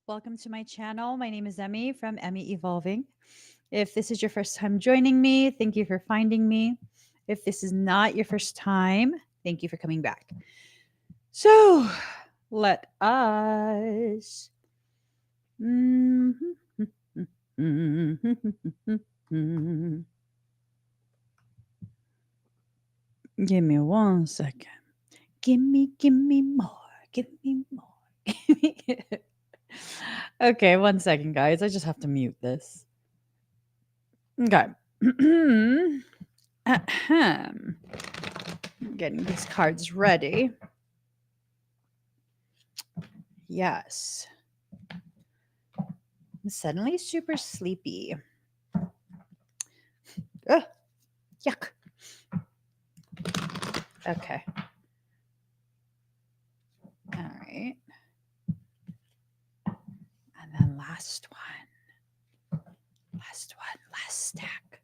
Welcome to my channel. My name is Emmy from Emmy Evolving. If this is your first time joining me, thank you for finding me. If this is not your first time, thank you for coming back. So let us. Give me 1 second. Give me more. Give me more. Okay, 1 second, guys. I just have to mute this. Okay. Ahem. Getting these cards ready. Yes. I'm suddenly super sleepy. Ugh, yuck. Okay. All right. And then last one. Last stack.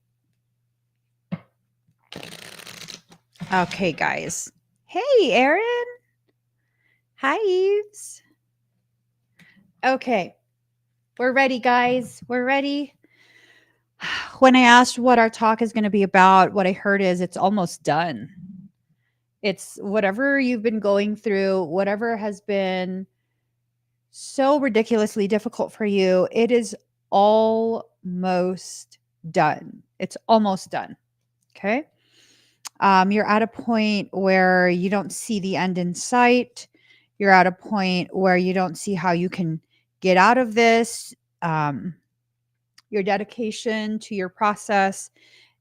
Okay, guys. Hey, Erin. Hi, Eves. Okay. We're ready, guys. We're ready. When I asked what our talk is going to be about, what I heard is it's almost done. It's whatever you've been going through, whatever has been so ridiculously difficult for you, it is almost done. It's almost done. Okay. You're at a point where you don't see the end in sight. You're at a point where you don't see how you can get out of this. Your dedication to your process,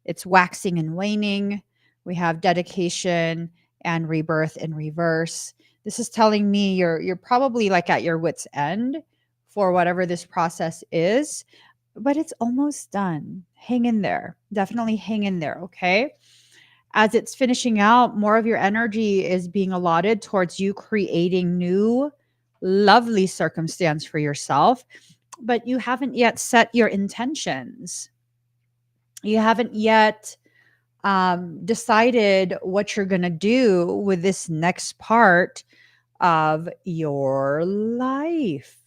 it's waxing and waning. We have dedication and rebirth in reverse. This is telling me you're probably like at your wit's end for whatever this process is, but it's almost done. Hang in there. Definitely hang in there, okay? As it's finishing out, more of your energy is being allotted towards you creating new lovely circumstance for yourself, but you haven't yet set your intentions. You haven't yet decided what you're going to do with this next part of your life.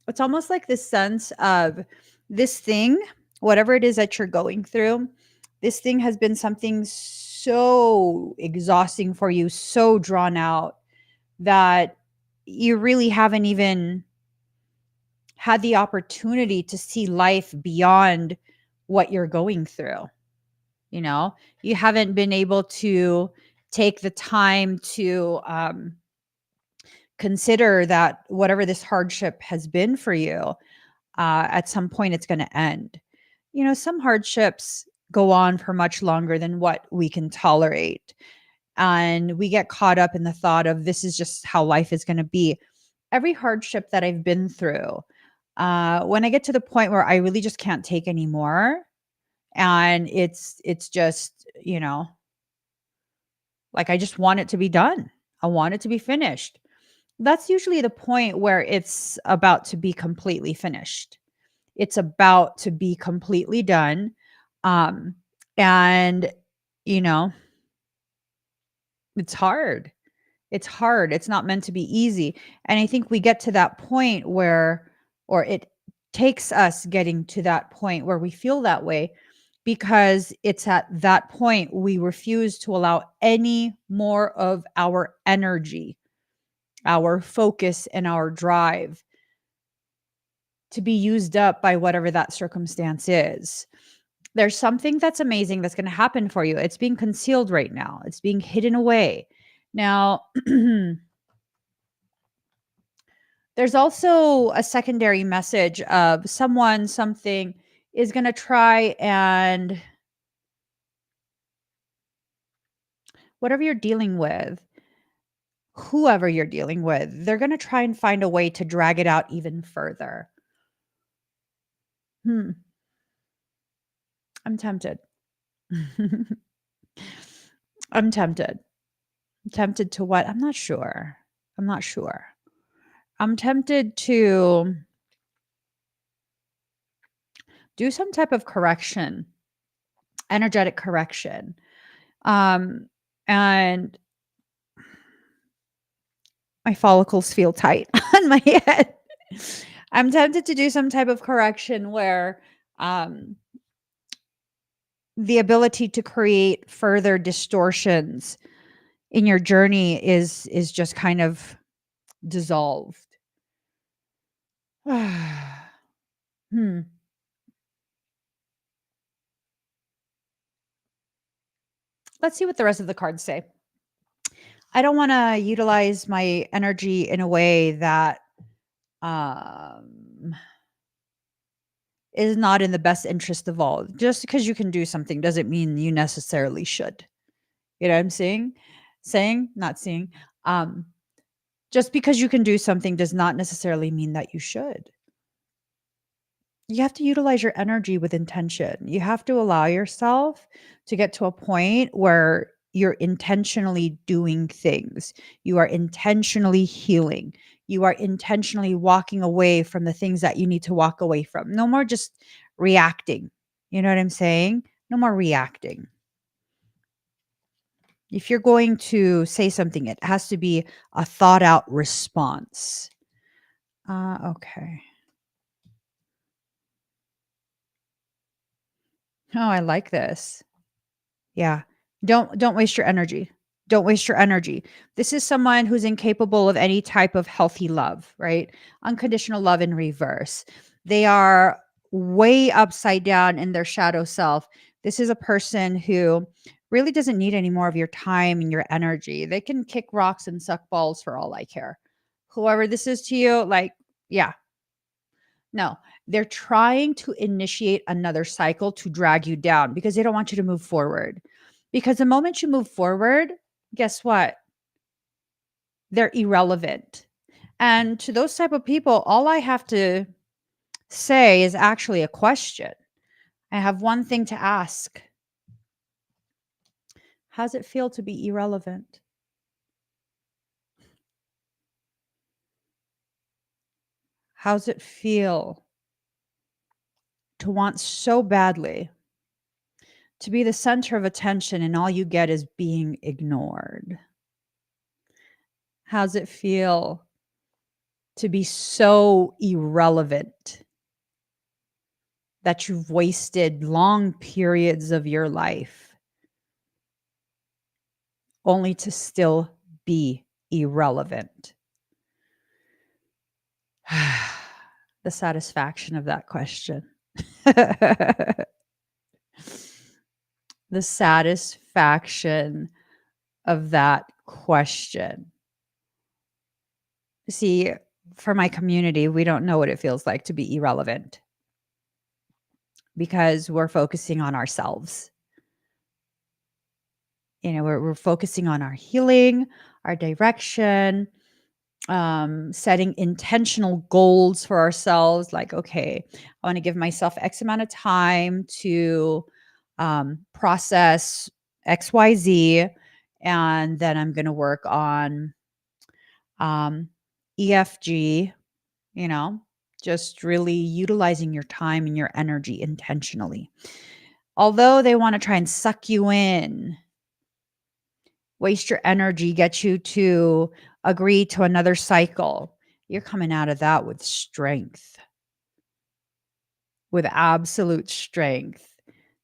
It's almost like this sense of this thing, whatever it is that you're going through, this thing has been something so exhausting for you, so drawn out that you really haven't even had the opportunity to see life beyond what you're going through. You know, you haven't been able to take the time to consider that whatever this hardship has been for you, at some point it's going to end. You know, some hardships go on for much longer than what we can tolerate. And we get caught up in the thought of this is just how life is going to be. Every hardship that I've been through, when I get to the point where I really just can't take anymore, and it's just, you know, like I just want it to be done. I want it to be finished. That's usually the point where it's about to be completely finished. It's about to be completely done. Um, and, you know, it's hard. It's hard. It's not meant to be easy. And I think we get to that point where, or it takes us getting to that point where we feel that way because it's at that point we refuse to allow any more of our energy, our focus, and our drive to be used up by whatever that circumstance is. There's something that's amazing that's going to happen for you. It's being concealed right now. It's being hidden away. Now, there's also a secondary message of something is going to try and whatever you're dealing with, whoever you're dealing with, they're going to try and find a way to drag it out even further. I'm tempted. I'm tempted. Tempted to what? I'm not sure. I'm tempted to do some type of correction, energetic correction. And My follicles feel tight on my head. I'm tempted to do some type of correction where um, the ability to create further distortions in your journey is just kind of dissolved. Hmm. Let's see what the rest of the cards say. I don't want to utilize my energy in a way that um, is not in the best interest of all. Just because you can do something doesn't mean you necessarily should. You know what I'm saying? Saying, not seeing. Um, just because you can do something does not necessarily mean that you should. You have to utilize your energy with intention. You have to allow yourself to get to a point where you're intentionally doing things. You are intentionally healing. You are intentionally walking away from the things that you need to walk away from. No more just reacting. You know what I'm saying? No more reacting. If you're going to say something, it has to be a thought out response. Okay. Oh, I like this. Yeah. Don't waste your energy. Don't waste your energy. This is someone who's incapable of any type of healthy love, right? Unconditional love in reverse. They are way upside down in their shadow self. This is a person who really doesn't need any more of your time and your energy. They can kick rocks and suck balls for all I care. Whoever this is to you, like, yeah, no, they're trying to initiate another cycle to drag you down because they don't want you to move forward. Because the moment you move forward, guess what? They're irrelevant. And to those type of people, all I have to say is actually a question. I have one thing to ask. How's it feel to be irrelevant? How's it feel to want so badly to be the center of attention and all you get is being ignored? How's it feel to be so irrelevant that you've wasted long periods of your life only to still be irrelevant? The satisfaction of that question. The satisfaction of that question. See, for my community, we don't know what it feels like to be irrelevant because we're focusing on ourselves. You know, we're focusing on our healing, our direction, setting intentional goals for ourselves. Like, okay, I want to give myself X amount of time to process XYZ. And then I'm going to work on EFG, you know, just really utilizing your time and your energy intentionally. Although they want to try and suck you in, waste your energy, get you to agree to another cycle, you're coming out of that with strength, with absolute strength.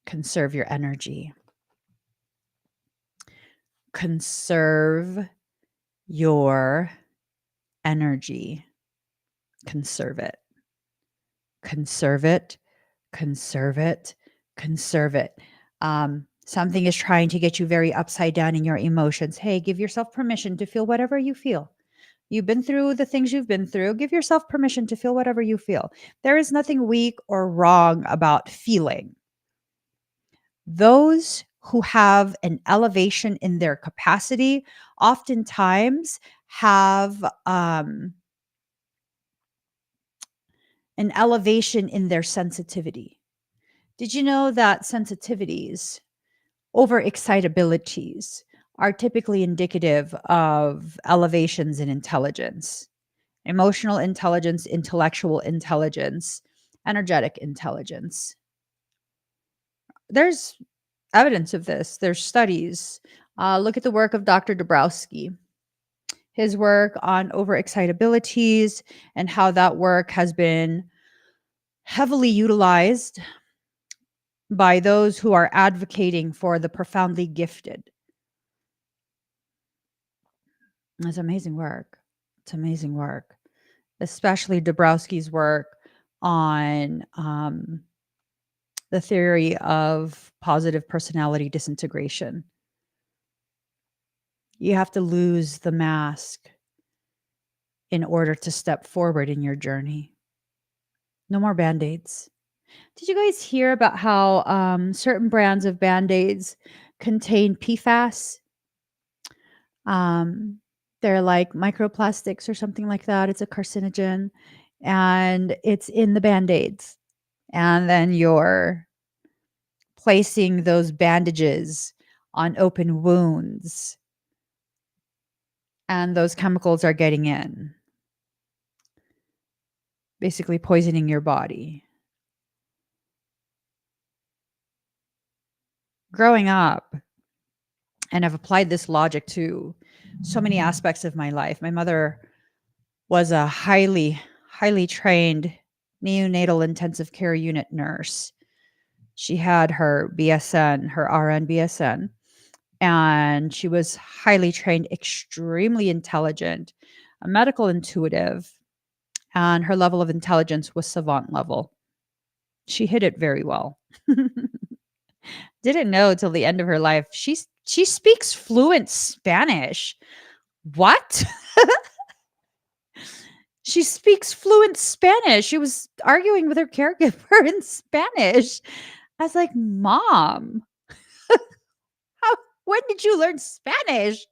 Conserve your energy. Conserve your energy. Conserve it. Conserve it. Conserve it. Conserve it. Something is trying to get you very upside down in your emotions. Hey, give yourself permission to feel whatever you feel. You've been through the things you've been through. Give yourself permission to feel whatever you feel. There is nothing weak or wrong about feeling. Those who have an elevation in their capacity oftentimes have an elevation in their sensitivity. Did you know that sensitivities, overexcitabilities, are typically indicative of elevations in intelligence? Emotional intelligence, intellectual intelligence, energetic intelligence. There's evidence of this. There's studies. Look at the work of Dr. Dabrowski. his work on overexcitabilities and how that work has been heavily utilized by those who are advocating for the profoundly gifted. It's amazing work. It's amazing work, especially Dabrowski's work on the theory of positive personality disintegration. You have to lose the mask in order to step forward in your journey. No more band-aids. Did you guys hear about how certain brands of band-aids contain PFAS? Um, they're like microplastics or something like that. It's a carcinogen and it's in the band-aids. And then you're placing those bandages on open wounds and those chemicals are getting in, basically poisoning your body. Growing up, and I've applied this logic to so many aspects of my life. My mother was a highly trained neonatal intensive care unit nurse. She had her BSN, her RN BSN, and she was highly trained, extremely intelligent, a medical intuitive, and her level of intelligence was savant level. She hid it very well. Didn't know till the end of her life. She speaks fluent Spanish. What? She speaks fluent Spanish. She was arguing with her caregiver in Spanish. I was like, "Mom, how when did you learn Spanish?"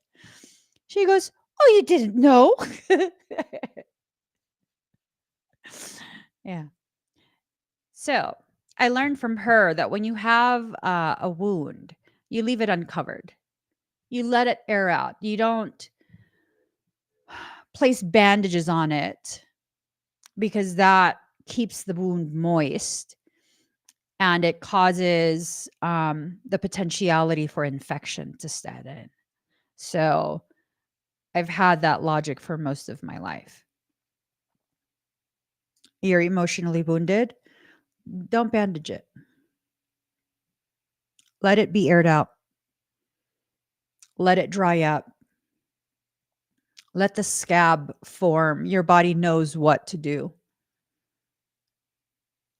She goes, "Oh, you didn't know?" Yeah. So, I learned from her that when you have a wound, you leave it uncovered. You let it air out. You don't place bandages on it because that keeps the wound moist and it causes the potentiality for infection to set in. So I've had that logic for most of my life. You're emotionally wounded, don't bandage it. Let it be aired out. Let it dry up. Let the scab form. Your body knows what to do.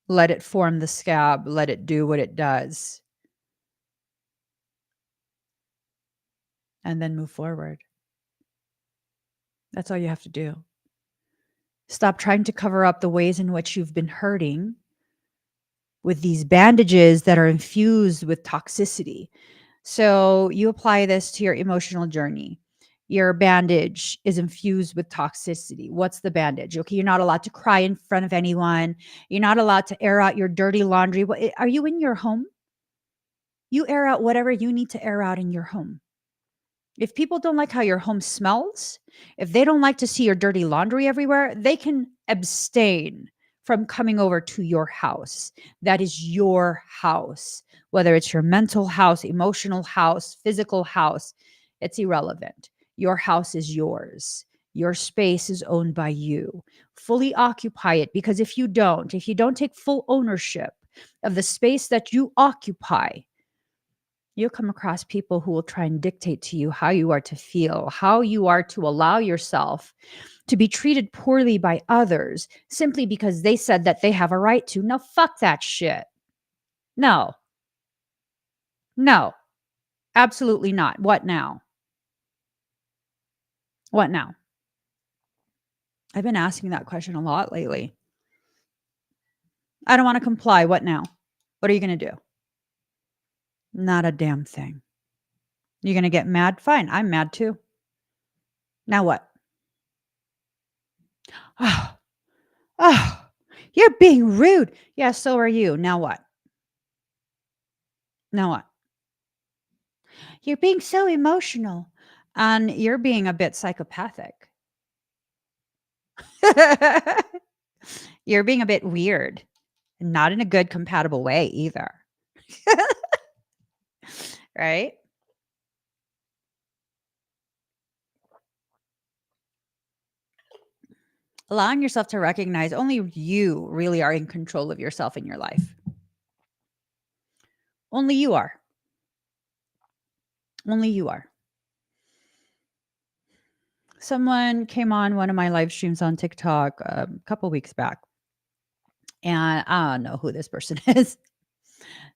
Let it form the scab. Let it do what it does. And then move forward. That's all you have to do. Stop trying to cover up the ways in which you've been hurting with these bandages that are infused with toxicity. So you apply this to your emotional journey. Your bandage is infused with toxicity. What's the bandage? Okay, you're not allowed to cry in front of anyone. You're not allowed to air out your dirty laundry. Are you in your home? You air out whatever you need to air out in your home. If people don't like how your home smells, if they don't like to see your dirty laundry everywhere, they can abstain from coming over to your house. That is your house, whether it's your mental house, emotional house, physical house, it's irrelevant. Your house is yours. Your space is owned by you. Fully occupy it because if you don't take full ownership of the space that you occupy, you'll come across people who will try and dictate to you how you are to feel, how you are to allow yourself to be treated poorly by others simply because they said that they have a right to. No, fuck that shit. No, no, absolutely not. What now? What now? I've been asking that question a lot lately. I don't want to comply. What now? What are you going to do? Not a damn thing. You're going to get mad? Fine. I'm mad too. Now what? Oh, oh, you're being rude. Yeah, so are you. Now what? Now what? You're being so emotional and you're being a bit psychopathic. You're being a bit weird, not in a good, compatible way either. Right? allowing yourself to recognize only you really are in control of yourself in your life. Only you are. Only you are. Someone came on one of my live streams on TikTok a couple weeks back, and I don't know who this person is.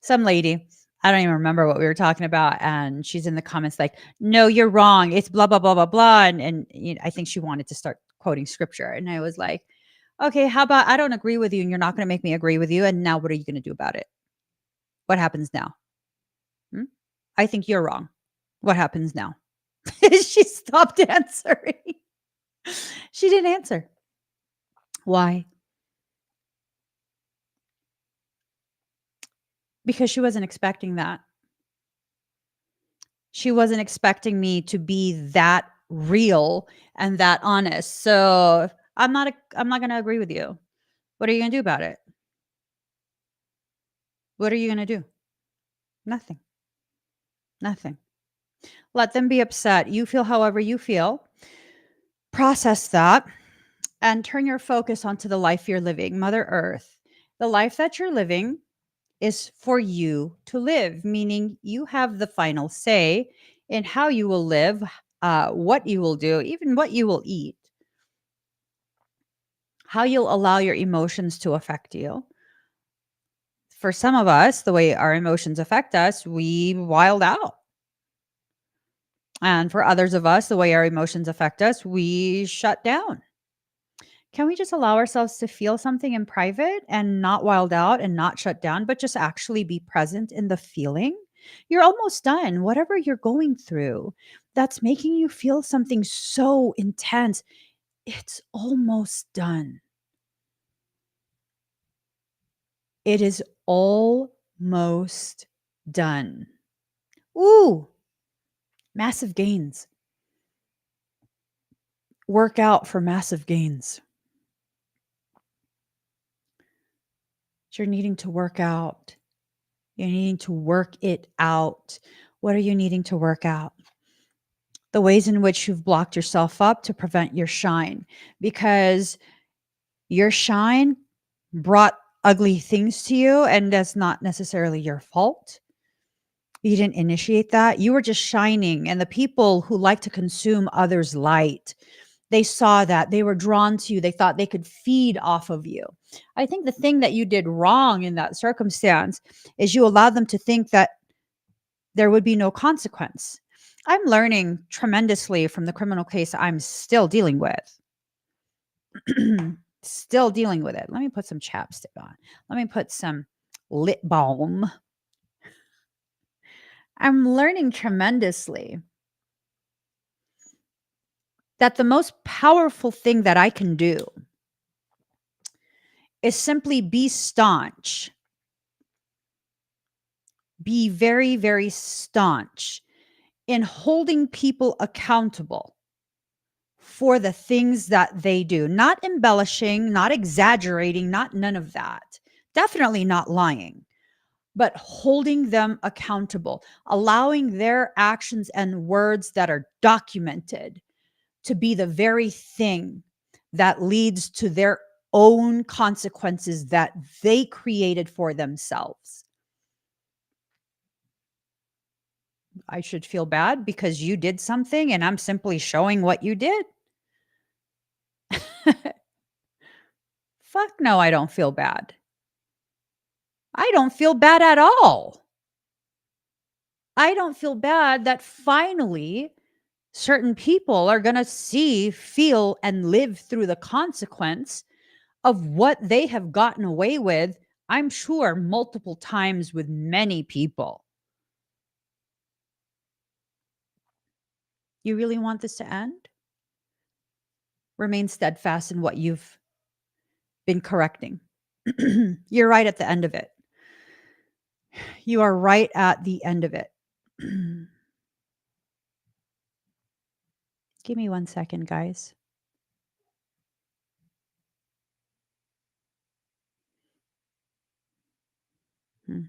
Some lady. I don't even remember what we were talking about. And she's in the comments like, no, you're wrong. It's blah, blah, blah, blah, blah. And I think she wanted to start quoting scripture. And I was like, okay, how about I don't agree with you and you're not going to make me agree with you. And now what are you going to do about it? What happens now? Hmm? I think you're wrong. What happens now? She stopped answering. She didn't answer. Why? Because she wasn't expecting that. She wasn't expecting me to be that real and that honest. So I'm not going to agree with you. What are you going to do about it? What are you going to do? Nothing. Nothing. Let them be upset. You feel however you feel. Process that and turn your focus onto the life you're living, Mother Earth. The life that you're living is for you to live, meaning you have the final say in how you will live, what you will do, even what you will eat, how you'll allow your emotions to affect you. For some of us, the way our emotions affect us, we wild out. And for others of us, the way our emotions affect us, we shut down. Can we just allow ourselves to feel something in private and not wild out and not shut down, but just actually be present in the feeling? You're almost done. Whatever you're going through that's making you feel something so intense, it's almost done. It is almost done. Ooh, massive gains. Work out for massive gains. You're needing to work out. You're needing to work it out. What are you needing to work out? The ways in which you've blocked yourself up to prevent your shine, because your shine brought ugly things to you, and that's not necessarily your fault. You didn't initiate that. You were just shining, and the people who like to consume others' light, they saw that. They were drawn to you. They thought they could feed off of you. I think the thing that you did wrong in that circumstance is you allowed them to think that there would be no consequence. I'm learning tremendously from the criminal case I'm still dealing with. Still dealing with it. Let me put some chapstick on. Let me put some lip balm. I'm learning tremendously that the most powerful thing that I can do is simply be staunch. Be very, very staunch in holding people accountable for the things that they do, not embellishing, not exaggerating, not none of that. Definitely not lying, but holding them accountable, allowing their actions and words that are documented to be the very thing that leads to their own consequences that they created for themselves. I should feel bad because you did something and I'm simply showing what you did. Fuck no, I don't feel bad. I don't feel bad at all. I don't feel bad that finally certain people are going to see, feel, and live through the consequence of what they have gotten away with, I'm sure, multiple times with many people. You really want this to end? Remain steadfast in what you've been correcting. You're right at the end of it. You are right at the end of it. Give me 1 second, guys. All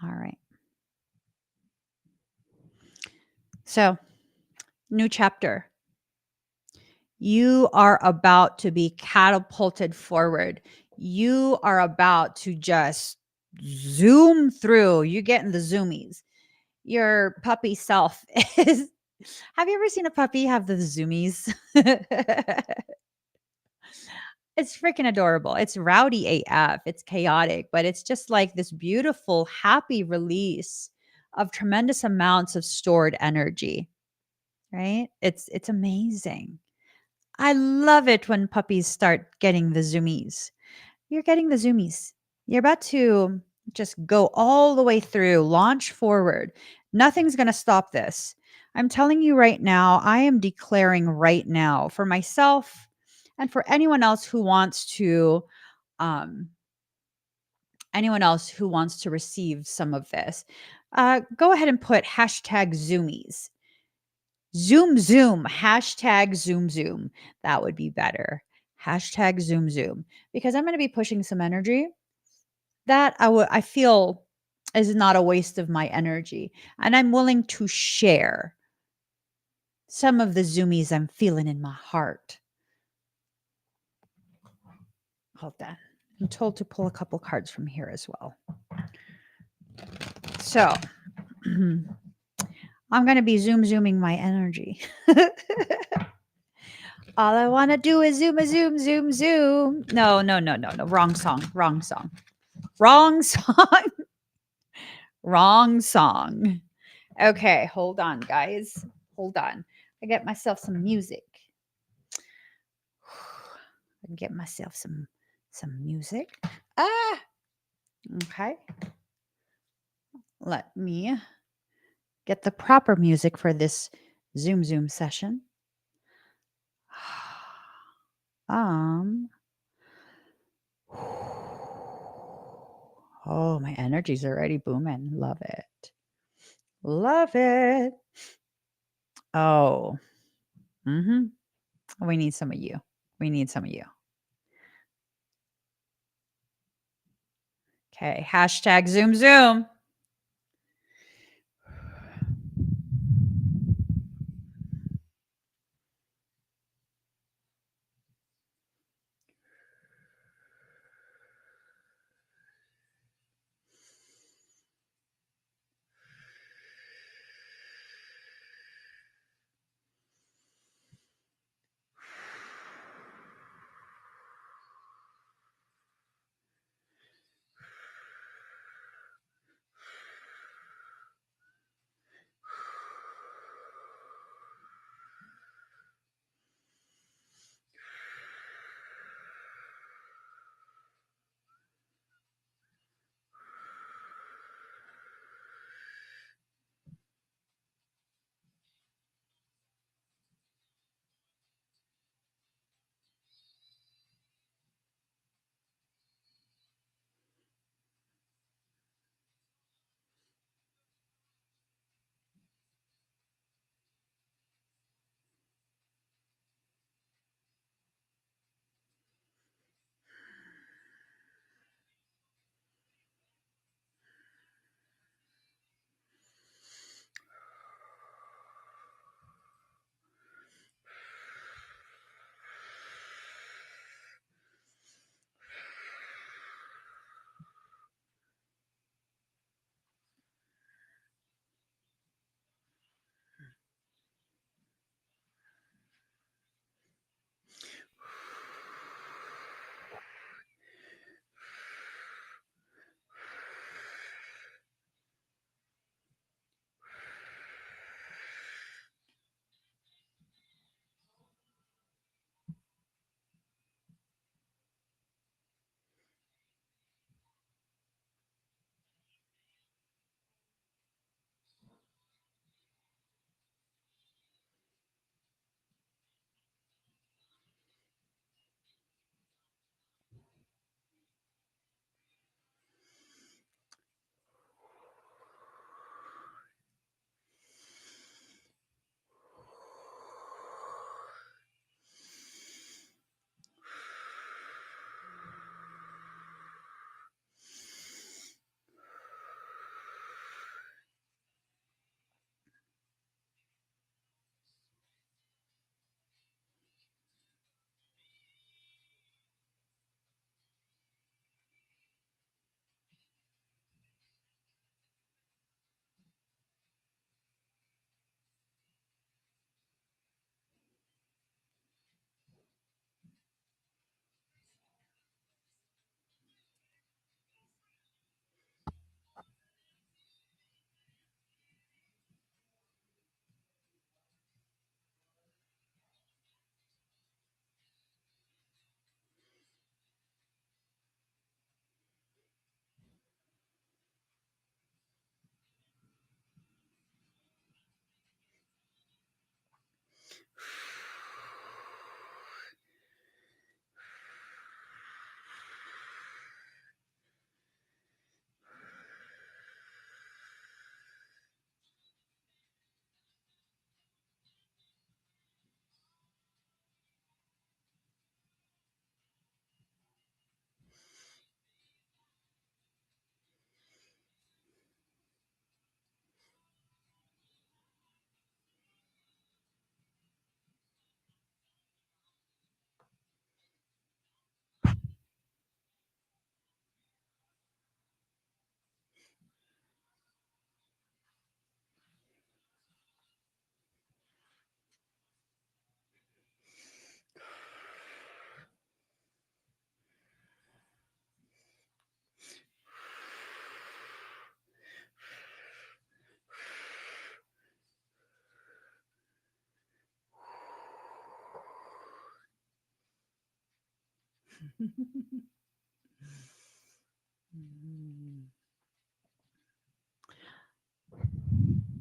right. So New chapter. You are about to be catapulted forward. You are about to just zoom through. You're getting the zoomies. Your puppy self is. Have you ever seen a puppy have the zoomies? It's freaking adorable. It's rowdy AF. It's chaotic, but it's just like this beautiful, happy release of tremendous amounts of stored energy, right? It's amazing. I love it when puppies start getting the zoomies. You're getting the zoomies. You're about to just go all the way through, launch forward. Nothing's going to stop this. I'm telling you right now, I am declaring right now for myself and for um, anyone else who wants to receive some of this. Go ahead and put hashtag zoomies. Zoom zoom, hashtag zoom zoom. That would be better. Hashtag zoom zoom. Because I'm going to be pushing some energy that I feel is not a waste of my energy. And I'm willing to share some of the zoomies I'm feeling in my heart. Hold on. I'm told to pull a couple cards from here as well. So I'm going to be zooming my energy. All I want to do is zoom, zoom. No. Wrong song. Wrong song. Wrong song. Okay, hold on, guys. Hold on. I get myself some music. I get myself some music. Okay. Let me get the proper music for this zoom session. Oh, my energy's already booming. Love it. Love it. Oh. We need some of you. We need some of you. Okay. Hashtag zoom zoom.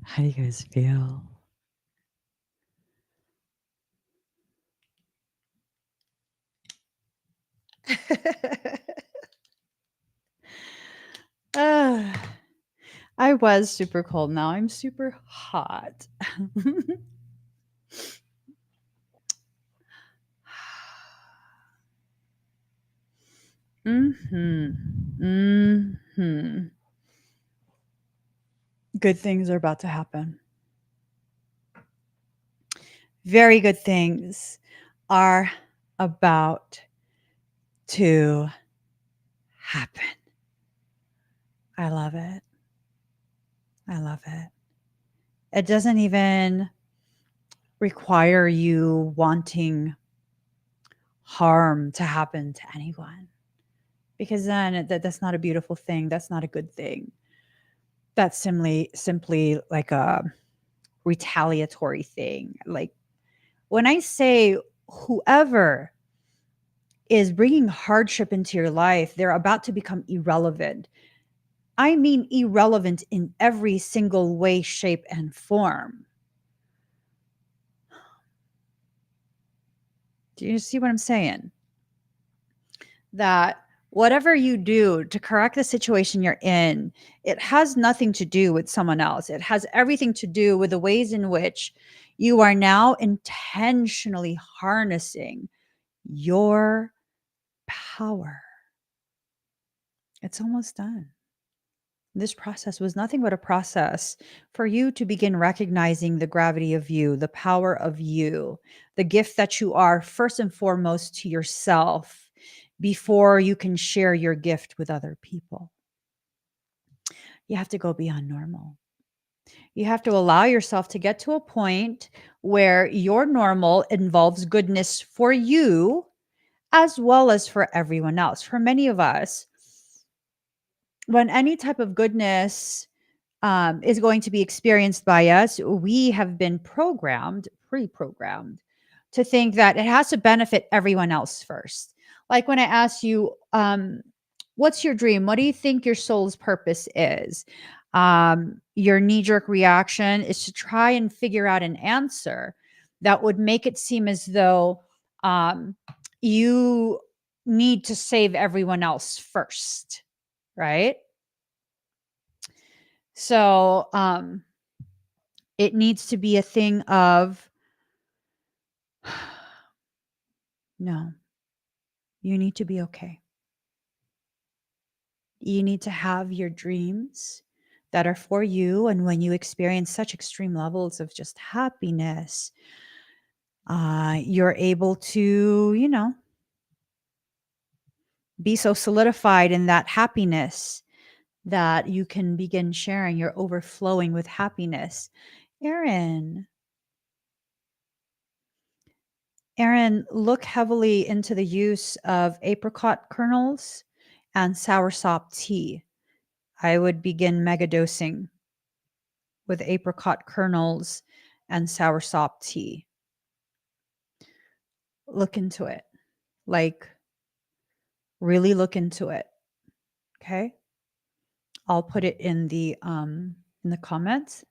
How do you guys feel? I was super cold. Now I'm super hot. Good things are about to happen. Very good things are about to happen. I love it. I love it. It doesn't even require you wanting harm to happen to anyone, because then that's not a beautiful thing. That's not a good thing. That's simply like a retaliatory thing. Like when I say whoever is bringing hardship into your life, they're about to become irrelevant. I mean irrelevant in every single way, shape, and form. Do you see what I'm saying? That whatever you do to correct the situation you're in, it has nothing to do with someone else. It has everything to do with the ways in which you are now intentionally harnessing your power. It's almost done. This process was nothing but a process for you to begin recognizing the gravity of you, the power of you, the gift that you are, first and foremost, to yourself before you can share your gift with other people. You have to go beyond normal. You have to allow yourself to get to a point where your normal involves goodness for you as well as for everyone else. For many of us, when any type of goodness is going to be experienced by us, we have been pre-programmed to think that it has to benefit everyone else first. Like when I ask you, what's your dream? What do you think your soul's purpose is? Your knee-jerk reaction is to try and figure out an answer that would make it seem as though you need to save everyone else first, right? So it needs to be a thing of, no, you need to be okay. You need to have your dreams that are for you. And when you experience such extreme levels of just happiness, you're able to, be so solidified in that happiness that you can begin sharing. You're overflowing with happiness. Aaron, look heavily into the use of apricot kernels and soursop tea. I would begin megadosing with apricot kernels and soursop tea. Look into it. Like, really look into it. Okay? I'll put it in the comments.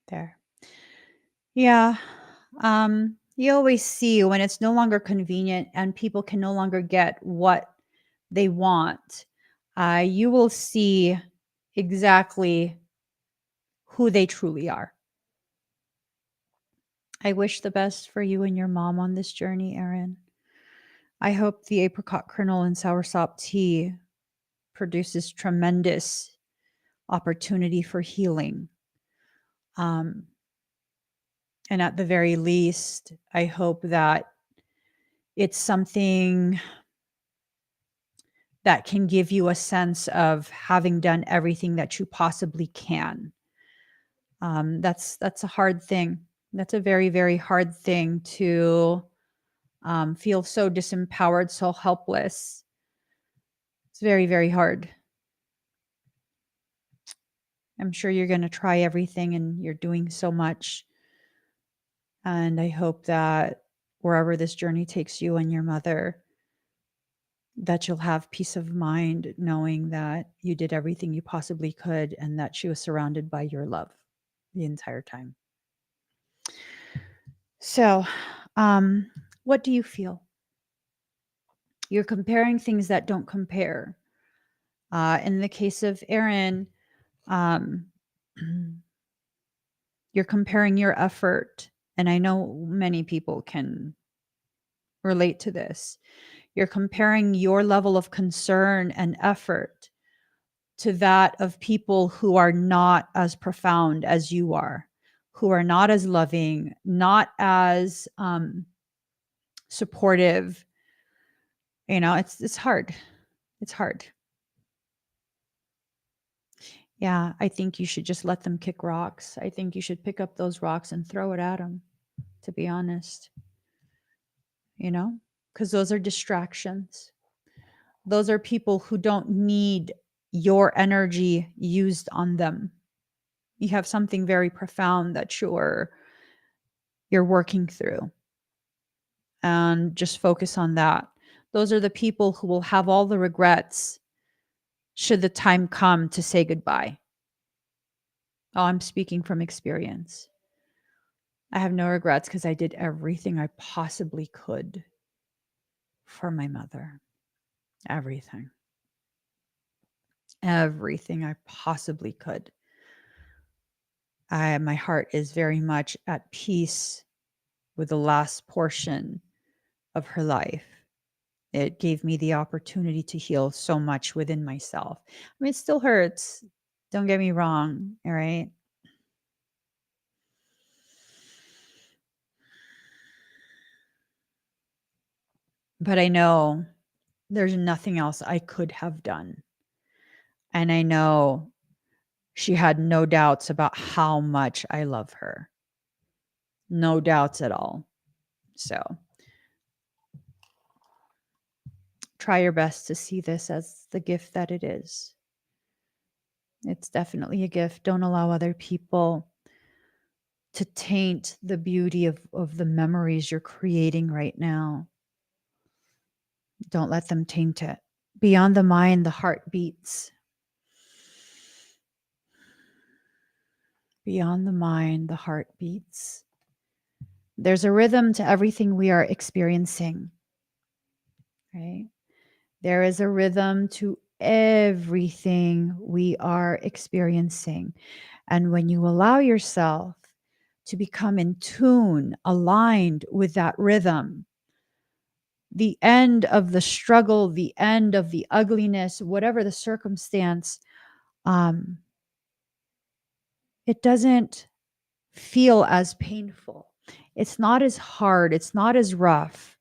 There. Yeah. You always see when it's no longer convenient and people can no longer get what they want, you will see exactly who they truly are. I wish the best for you and your mom on this journey, Erin. I hope the apricot kernel and soursop tea produces tremendous opportunity for healing. And at the very least, I hope that it's something that can give you a sense of having done everything that you possibly can. That's a hard thing. That's a very, very hard thing to feel so disempowered, so helpless, It's very, very hard. I'm sure you're going to try everything and you're doing so much. And I hope that wherever this journey takes you and your mother, that you'll have peace of mind knowing that you did everything you possibly could and that she was surrounded by your love the entire time. So, what do you feel? You're comparing things that don't compare. In the case of Aaron, um, you're comparing your effort, and I know many people can relate to this. You're comparing your level of concern and effort to that of people who are not as profound as you are, who are not as loving, not as supportive. You know, it's hard. It's hard. Yeah, I think you should just let them kick rocks. I think you should pick up those rocks and throw it at them, to be honest, you know, because those are distractions. Those are people who don't need your energy used on them. You have something very profound that you're working through, and just focus on that. Those are the people who will have all the regrets should the time come to say goodbye. Oh, I'm speaking from experience. I have no regrets because I did everything I possibly could for my mother. Everything. Everything I possibly could. My heart is very much at peace with the last portion of her life. It gave me the opportunity to heal so much within myself. I mean, it still hurts. Don't get me wrong. All right. But I know there's nothing else I could have done. And I know she had no doubts about how much I love her. No doubts at all. So try your best to see this as the gift that it is. It's definitely a gift. Don't allow other people to taint the beauty of the memories you're creating right now. Don't let them taint it. Beyond the mind, the heart beats. Beyond the mind, the heart beats. There's a rhythm to everything we are experiencing, right? There is a rhythm to everything we are experiencing. And when you allow yourself to become in tune, aligned with that rhythm, the end of the struggle, the end of the ugliness, whatever the circumstance, it doesn't feel as painful. It's not as hard. It's not as rough.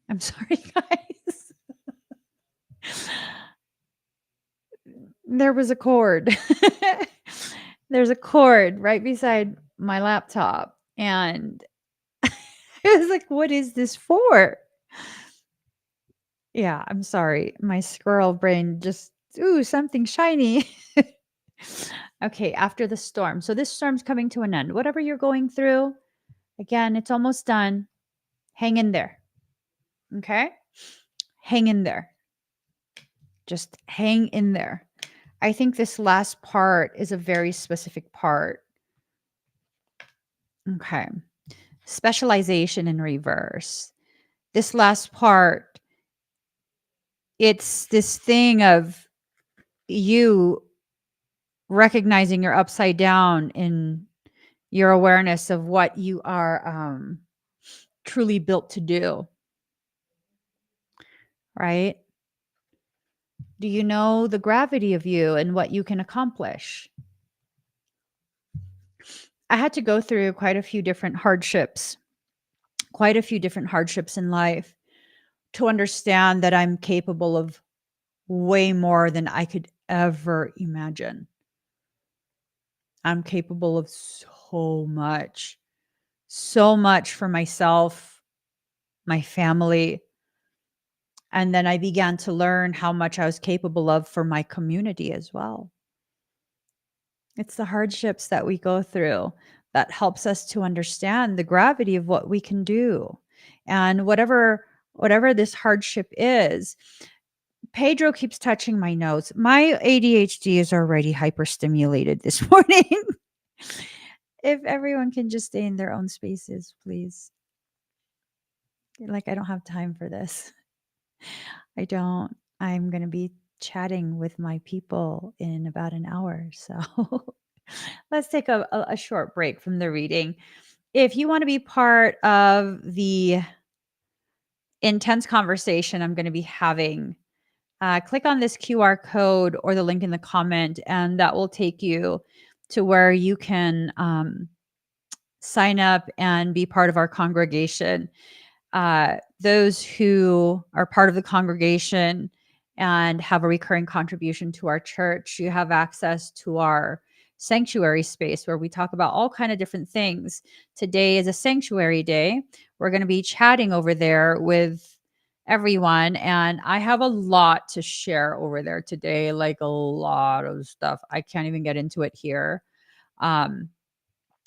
I'm sorry, guys. There was a cord. There's a cord right beside my laptop. And I was like, what is this for? Yeah, I'm sorry. My squirrel brain just, ooh, something shiny. Okay, after the storm. So this storm's coming to an end. Whatever you're going through, again, it's almost done. Hang in there. Okay? Hang in there. Just hang in there. I think this last part is a very specific part. Okay. Specialization in reverse. This last part, it's this thing of you recognizing you're upside down in your awareness of what you are truly built to do, right? Do you know the gravity of you and what you can accomplish? I had to go through quite a few different hardships in life to understand that I'm capable of way more than I could ever imagine. I'm capable of so much for myself, my family. And then I began to learn how much I was capable of for my community as well. It's the hardships that we go through that helps us to understand the gravity of what we can do. And whatever this hardship is, Pedro keeps touching my notes. My ADHD is already hyperstimulated this morning. If everyone can just stay in their own spaces, please. Like, I don't have time for this. I don't. I'm going to be chatting with my people in about an hour. So let's take a short break from the reading. If you want to be part of the intense conversation I'm going to be having, click on this QR code or the link in the comment, and that will take you to where you can sign up and be part of our congregation. Those who are part of the congregation and have a recurring contribution to our church, you have access to our sanctuary space where we talk about all kind of different things. Today is a sanctuary day. We're going to be chatting over there with everyone, and I have a lot to share over there today, like a lot of stuff. I can't even get into it here. um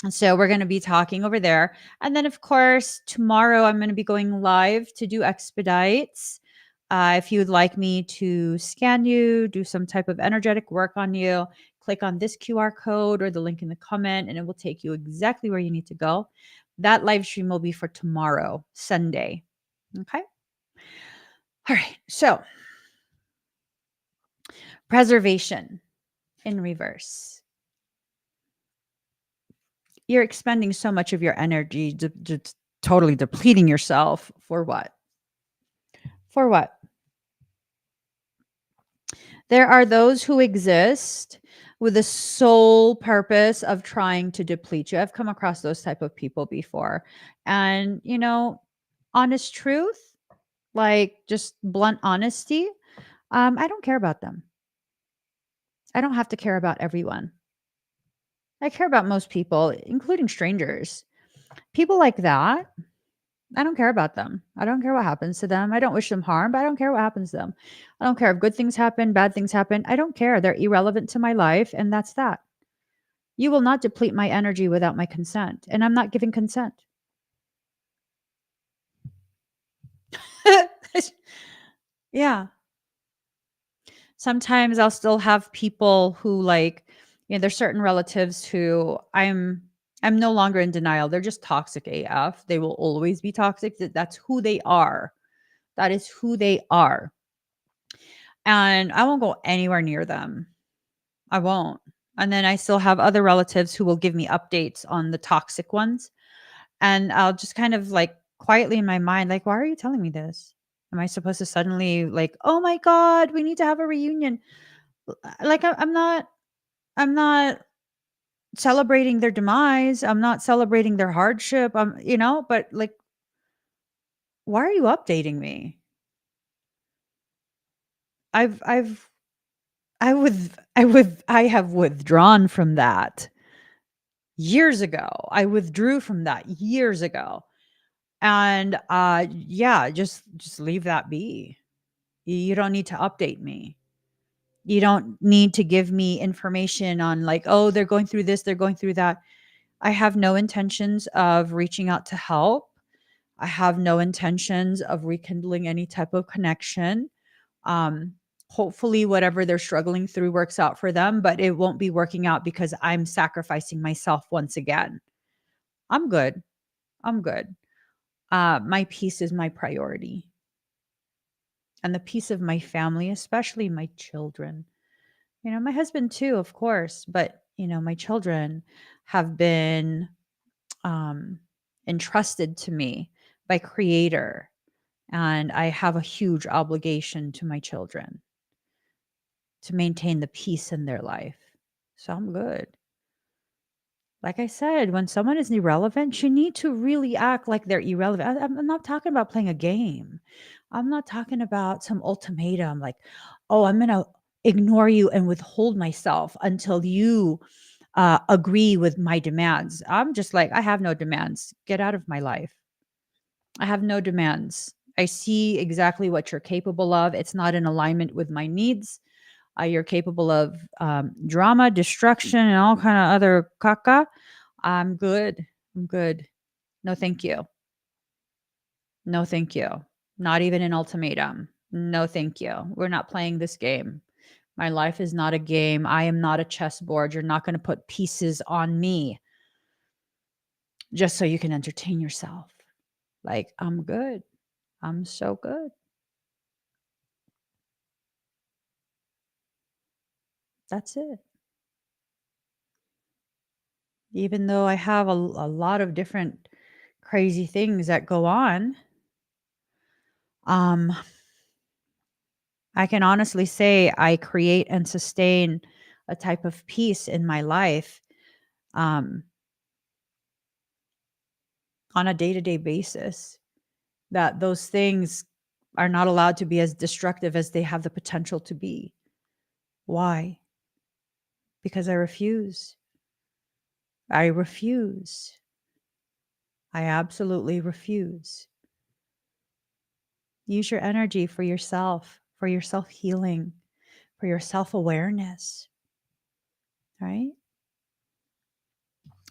so we're going to be talking over there. And then, of course, tomorrow I'm going to be going live to do expedites. If you'd like me to scan you, do some type of energetic work on you, click on this QR code or the link in the comment, and it will take you exactly where you need to go. That live stream will be for tomorrow, Sunday. Okay. All right. So, preservation in reverse. You're expending so much of your energy, just totally depleting yourself for what? For what? There are those who exist with the sole purpose of trying to deplete you. I've come across those type of people before. And, honest truth, like just blunt honesty, I don't care about them. I don't have to care about everyone. I care about most people, including strangers. People like that, I don't care about them. I don't care what happens to them. I don't wish them harm, but I don't care what happens to them. I don't care if good things happen, bad things happen. I don't care. They're irrelevant to my life, and that's that. You will not deplete my energy without my consent, and I'm not giving consent. Yeah. Sometimes I'll still have people who there's certain relatives who I'm no longer in denial. They're just toxic AF. They will always be toxic. That's who they are. That is who they are. And I won't go anywhere near them. I won't. And then I still have other relatives who will give me updates on the toxic ones. And I'll just kind of like quietly in my mind, like, why are you telling me this? Am I supposed to suddenly like, oh my God, we need to have a reunion? Like I'm not celebrating their demise. I'm not celebrating their hardship. But like, why are you updating me? I've I have withdrawn from that years ago. I withdrew from that years ago. And yeah, just leave that be. You don't need to update me. You don't need to give me information on like, oh, they're going through this, they're going through that. I have no intentions of reaching out to help. I have no intentions of rekindling any type of connection. Um, Hopefully, whatever they're struggling through works out for them, but it won't be working out because I'm sacrificing myself once again. I'm good. I'm good. My peace is my priority, and the peace of my family, especially my children. My husband too, of course, but my children have been um, entrusted to me by Creator, and I have a huge obligation to my children to maintain the peace in their life. So I'm good. Like I said, when someone is irrelevant, you need to really act like they're irrelevant. I'm not talking about playing a game. I'm not talking about some ultimatum like, oh, I'm going to ignore you and withhold myself until you agree with my demands. I'm just like, I have no demands. Get out of my life. I have no demands. I see exactly what you're capable of. It's not in alignment with my needs. You're capable of drama, destruction, and all kind of other caca. I'm good. I'm good. No, thank you. No, thank you. Not even an ultimatum. No, thank you. We're not playing this game. My life is not a game. I am not a chessboard. You're not going to put pieces on me just so you can entertain yourself. Like, I'm good. I'm so good. That's it. Even though I have a lot of different crazy things that go on, um, I can honestly say I create and sustain a type of peace in my life um, on a day to day basis that those things are not allowed to be as destructive as they have the potential to be. Why? Because I refuse. I refuse. I absolutely refuse. Use your energy for your self healing, for your self awareness, right?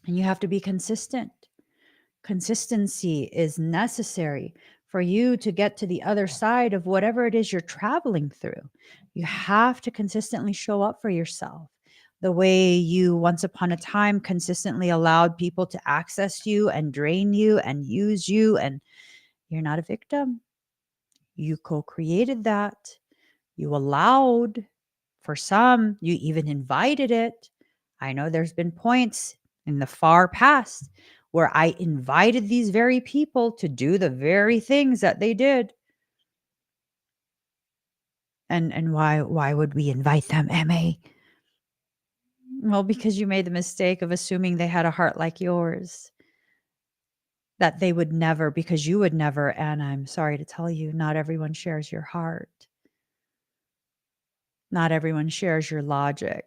And you have to be consistent. Consistency is necessary for you to get to the other side of whatever it is you're traveling through. You have to consistently show up for yourself the way you once upon a time consistently allowed people to access you and drain you and use you. And you're not a victim. You co created that. You allowed, for some, you even invited it. I know there's been points in the far past where I invited these very people to do the very things that they did. And why would we invite them, MA? Well, because you made the mistake of assuming they had a heart like yours. That they would never, because you would never, and I'm sorry to tell you, not everyone shares your heart. Not everyone shares your logic.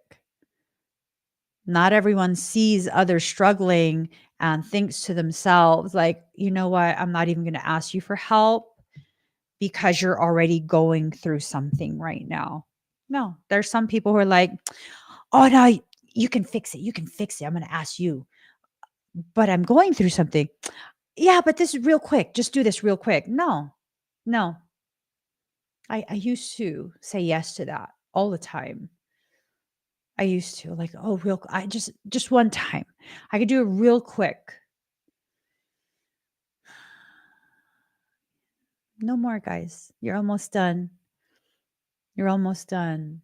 Not everyone sees others struggling and thinks to themselves, like, you know what? I'm not even going to ask you for help because you're already going through something right now. No, there's some people who are like, oh, no, you can fix it. You can fix it. I'm going to ask you, but I'm going through something. Yeah, but this is real quick. Just do this real quick. No, no. I used to say yes to that all the time. I used to like, oh, I just one time. I could do it real quick. No more, guys. You're almost done. You're almost done.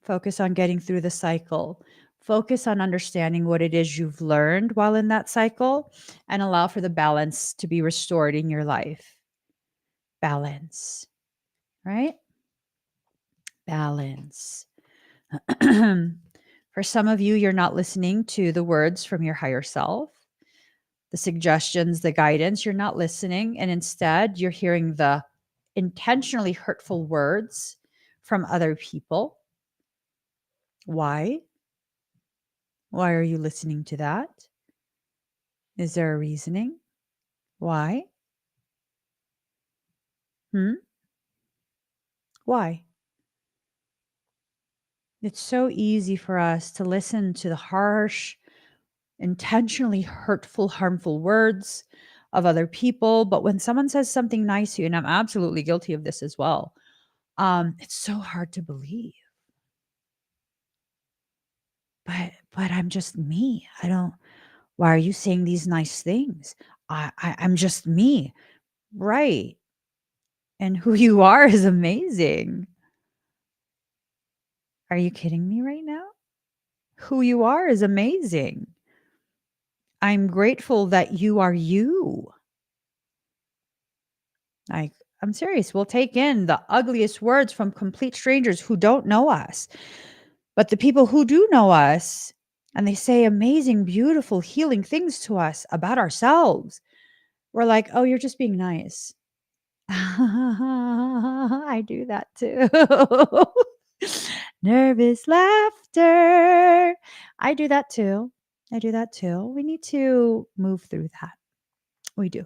Focus on getting through the cycle. Focus on understanding what it is you've learned while in that cycle and allow for the balance to be restored in your life. Balance, right? Balance. For some of you, you're not listening to the words from your higher self, the suggestions, the guidance. You're not listening. And instead, you're hearing the intentionally hurtful words from other people. Why? Why are you listening to that? Is there a reasoning? Why? Hmm? Why? It's so easy for us to listen to the harsh, intentionally hurtful, harmful words of other people. But when someone says something nice to you, and I'm absolutely guilty of this as well, it's so hard to believe. But I'm just me. I don't. Why are you saying these nice things? I'm just me, right? And who you are is amazing. Are you kidding me right now? Who you are is amazing. I'm grateful that you are you. Like, I'm serious. We'll take in the ugliest words from complete strangers who don't know us. But the people who do know us, and they say amazing, beautiful, healing things to us about ourselves, we're like, oh, you're just being nice. I do that too. Nervous laughter. I do that too. I do that too. We need to move through that. We do.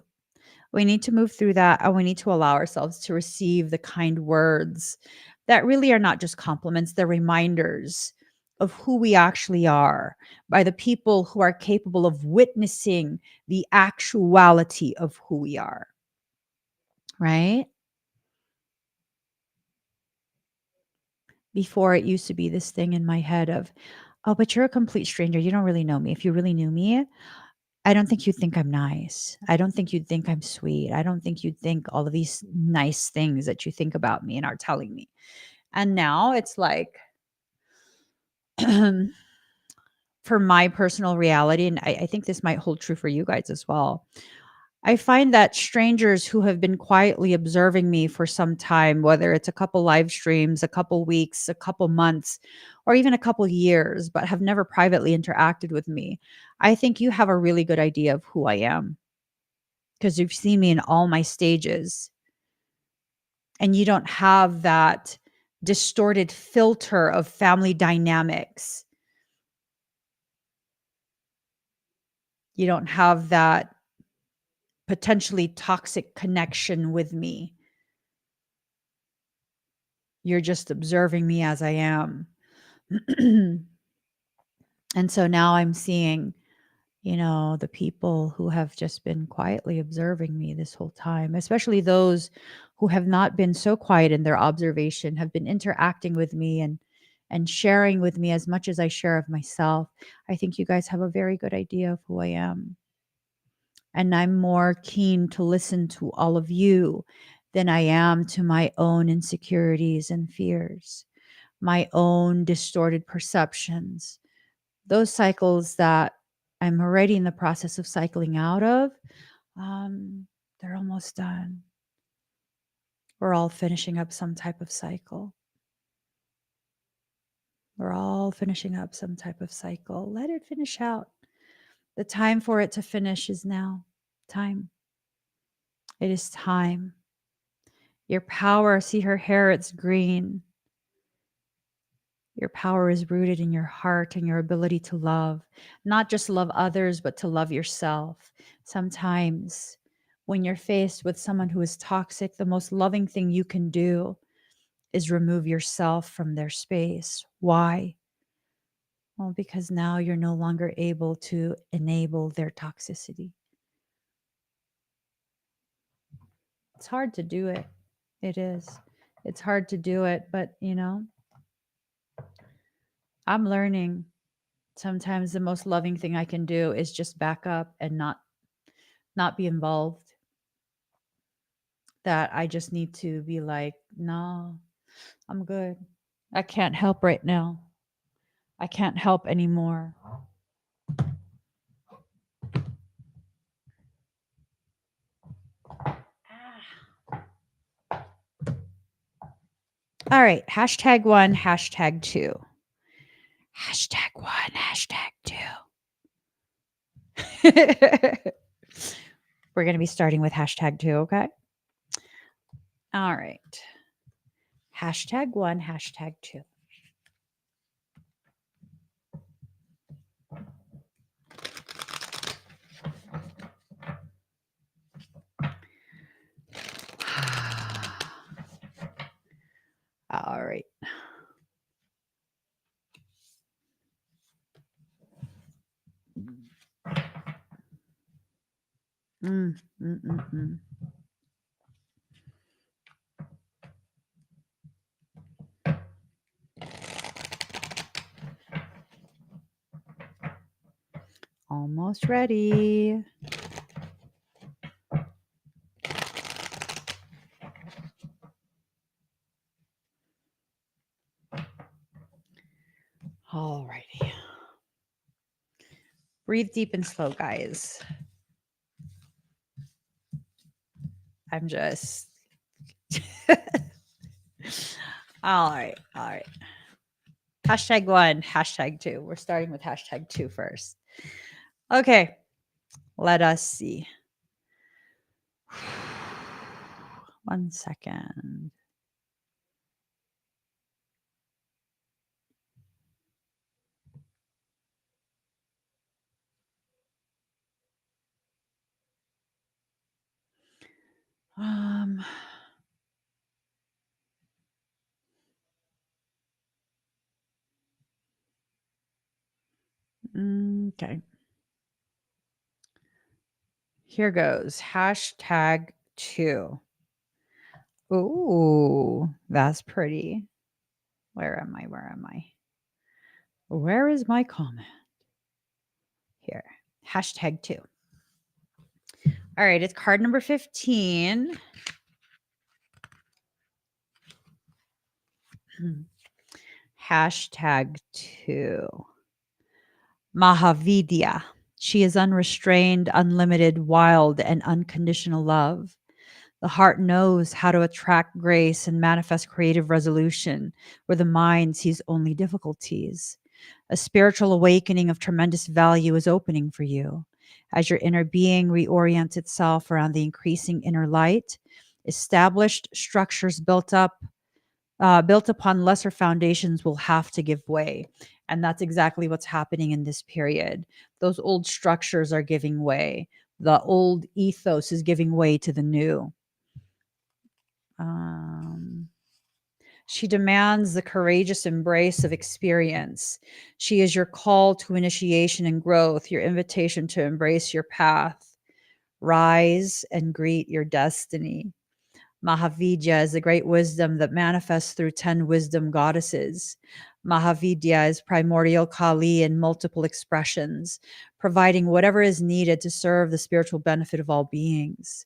We need to move through that, and we need to allow ourselves to receive the kind words that really are not just compliments, they're reminders of who we actually are by the people who are capable of witnessing the actuality of who we are, right? Before it used to be this thing in my head of, oh, but you're a complete stranger. You don't really know me. If you really knew me, I don't think you'd think I'm nice. I don't think you'd think I'm sweet. I don't think you'd think all of these nice things that you think about me and are telling me. And now it's like, for my personal reality, and I think this might hold true for you guys as well. I find that strangers who have been quietly observing me for some time, whether it's a couple live streams, a couple weeks, a couple months, or even a couple years, but have never privately interacted with me, I think you have a really good idea of who I am because you've seen me in all my stages, and you don't have that distorted filter of family dynamics. You don't have that potentially toxic connection with me. You're just observing me as I am. And so now I'm seeing, the people who have just been quietly observing me this whole time, especially those who have not been so quiet in their observation, have been interacting with me and sharing with me as much as I share of myself. I think you guys have a very good idea of who I am. And I'm more keen to listen to all of you than I am to my own insecurities and fears, my own distorted perceptions, those cycles that I'm already in the process of cycling out of. They're almost done. We're all finishing up some type of cycle. We're all finishing up some type of cycle. Let it finish out. The time for it to finish is now. Time. It is time. Your power, see her hair, it's green. Your power is rooted in your heart and your ability to love, not just love others, but to love yourself. Sometimes when you're faced with someone who is toxic, the most loving thing you can do is remove yourself from their space. Why? Well, because now you're no longer able to enable their toxicity. It's hard to do it. It is. It's hard to do it, but I'm learning. Sometimes the most loving thing I can do is just back up and not be involved. That I just need to be like, no, I'm good. I can't help right now. I can't help anymore. All right. Hashtag one, hashtag two. Hashtag one, hashtag two. We're going to be starting with hashtag two, okay? All right. Hashtag one, hashtag two. All right. Mm, mm, mm, mm. Almost ready. All righty. Breathe deep and slow, guys. I'm just. All right. All right. Hashtag one, hashtag two. We're starting with hashtag two first. Okay. Let us see. 1 second. Okay. Here goes. #2. Ooh, that's pretty. Where am I? Where am I? Where is my comment? Here. #2. All right, it's card number 15. #2. Mahavidya. She is unrestrained, unlimited, wild, and unconditional love. The heart knows how to attract grace and manifest creative resolution where the mind sees only difficulties. A spiritual awakening of tremendous value is opening for you. As your inner being reorients itself around the increasing inner light, established structures built upon lesser foundations will have to give way. And that's exactly what's happening in this period. Those old structures are giving way. The old ethos is giving way to the new. She demands the courageous embrace of experience. She is your call to initiation and growth, your invitation to embrace your path. Rise and greet your destiny. Mahavidya is the great wisdom that manifests through 10 wisdom goddesses. Mahavidya is primordial Kali in multiple expressions, providing whatever is needed to serve the spiritual benefit of all beings.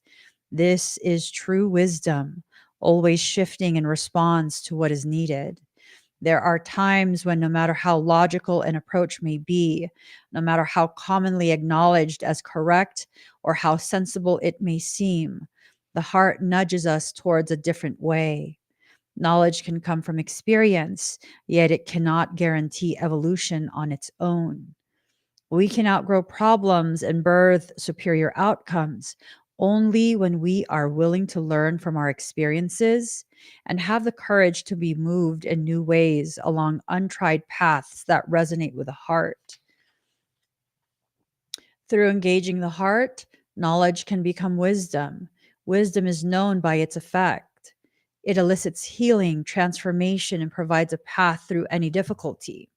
This is true wisdom, always shifting in response to what is needed. There are times when, no matter how logical an approach may be, no matter how commonly acknowledged as correct or how sensible it may seem, the heart nudges us towards a different way. Knowledge can come from experience, yet it cannot guarantee evolution on its own. We can outgrow problems and birth superior outcomes only when we are willing to learn from our experiences and have the courage to be moved in new ways along untried paths that resonate with the heart. Through engaging the heart, knowledge can become wisdom. Wisdom is known by its effect. It elicits healing, transformation, and provides a path through any difficulty.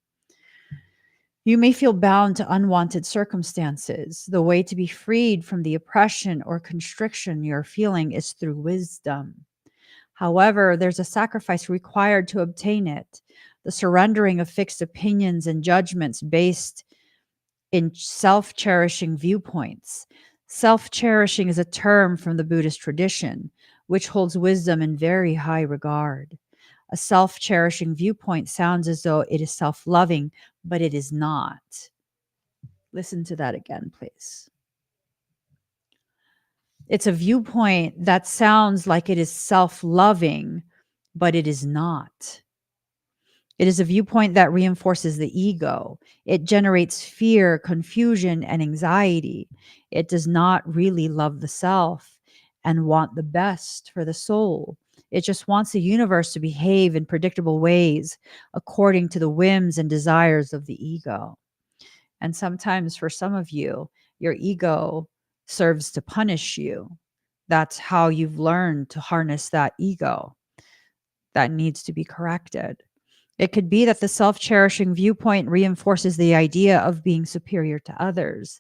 You may feel bound to unwanted circumstances. The way to be freed from the oppression or constriction you're feeling is through wisdom. However, there's a sacrifice required to obtain it, the surrendering of fixed opinions and judgments based in self cherishing viewpoints. Self cherishing is a term from the Buddhist tradition, which holds wisdom in very high regard. A self cherishing viewpoint sounds as though it is self loving, but it is not. Listen to that again, please. It's a viewpoint that sounds like it is self loving, but it is not. It is a viewpoint that reinforces the ego. It generates fear, confusion, and anxiety. It does not really love the self and want the best for the soul. It just wants the universe to behave in predictable ways according to the whims and desires of the ego. And sometimes for some of you, your ego serves to punish you. That's how you've learned to harness that ego that needs to be corrected. It could be that the self cherishing viewpoint reinforces the idea of being superior to others.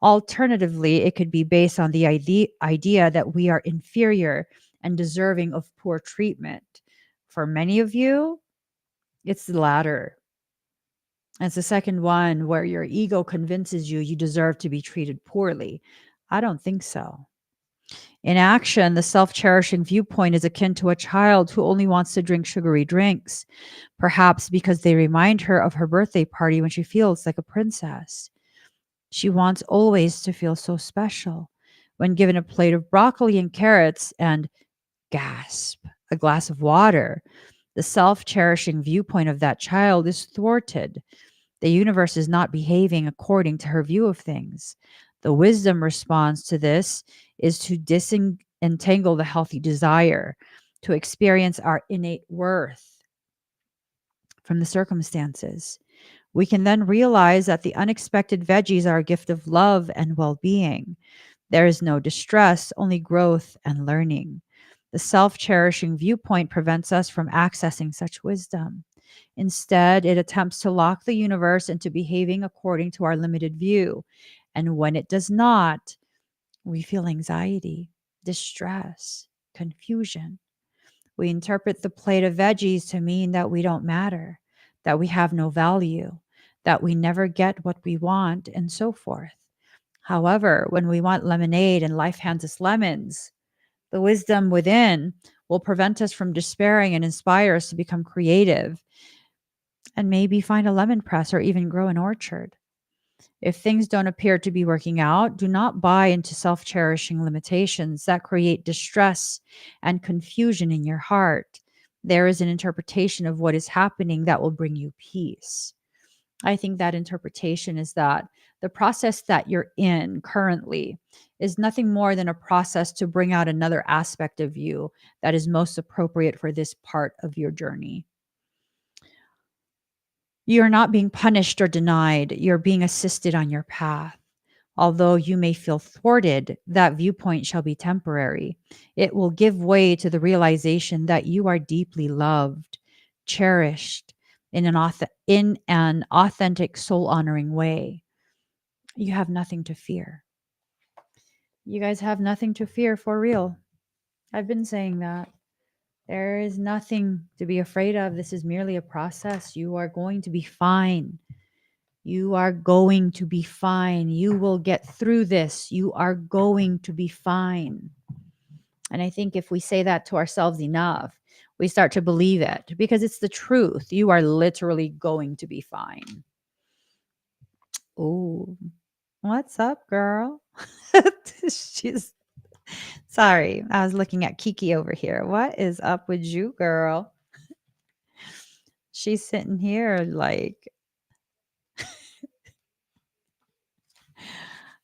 Alternatively, it could be based on the idea that we are inferior and deserving of poor treatment. For many of you, it's the latter. It's the second one where your ego convinces you deserve to be treated poorly. I don't think so. In action, the self cherishing viewpoint is akin to a child who only wants to drink sugary drinks, perhaps because they remind her of her birthday party when she feels like a princess. She wants always to feel so special. When given a plate of broccoli and carrots and, gasp, a glass of water, the self cherishing viewpoint of that child is thwarted. The universe is not behaving according to her view of things. The wisdom response to this is to disentangle the healthy desire, to experience our innate worth from the circumstances. We can then realize that the unexpected veggies are a gift of love and well being. There is no distress, only growth and learning. The self cherishing viewpoint prevents us from accessing such wisdom. Instead, it attempts to lock the universe into behaving according to our limited view. And when it does not, we feel anxiety, distress, confusion. We interpret the plate of veggies to mean that we don't matter, that we have no value, that we never get what we want, and so forth. However, when we want lemonade and life hands us lemons, the wisdom within will prevent us from despairing and inspire us to become creative and maybe find a lemon press or even grow an orchard. If things don't appear to be working out, do not buy into self cherishing limitations that create distress and confusion in your heart. There is an interpretation of what is happening that will bring you peace. I think that interpretation is that the process that you're in currently is nothing more than a process to bring out another aspect of you that is most appropriate for this part of your journey. You're not being punished or denied, you're being assisted on your path. Although you may feel thwarted, that viewpoint shall be temporary. It will give way to the realization that you are deeply loved, cherished in an authentic, soul honoring way. You have nothing to fear. You guys have nothing to fear for real. I've been saying that. There is nothing to be afraid of. This is merely a process. You are going to be fine. You are going to be fine. You will get through this. You are going to be fine. And I think if we say that to ourselves enough, we start to believe it because it's the truth. You are literally going to be fine. Oh, what's up, girl? She's sorry. I was looking at Kiki over here. What is up with you, girl? She's sitting here like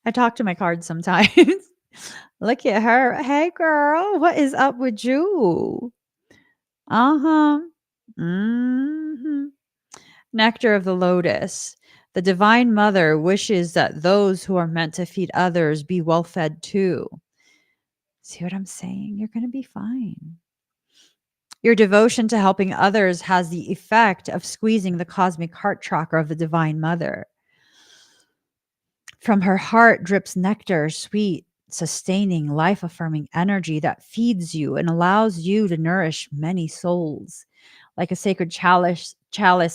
I talk to my cards sometimes. Look at her. Hey, girl, what is up with you? Uh-huh. Mhm. Nectar of the lotus. The divine mother wishes that those who are meant to feed others be well fed too. See what I'm saying? You're going to be fine. Your devotion to helping others has the effect of squeezing the cosmic heart chakra of the divine mother. From her heart drips nectar, sweet, sustaining, life affirming energy that feeds you and allows you to nourish many souls, like a sacred chalice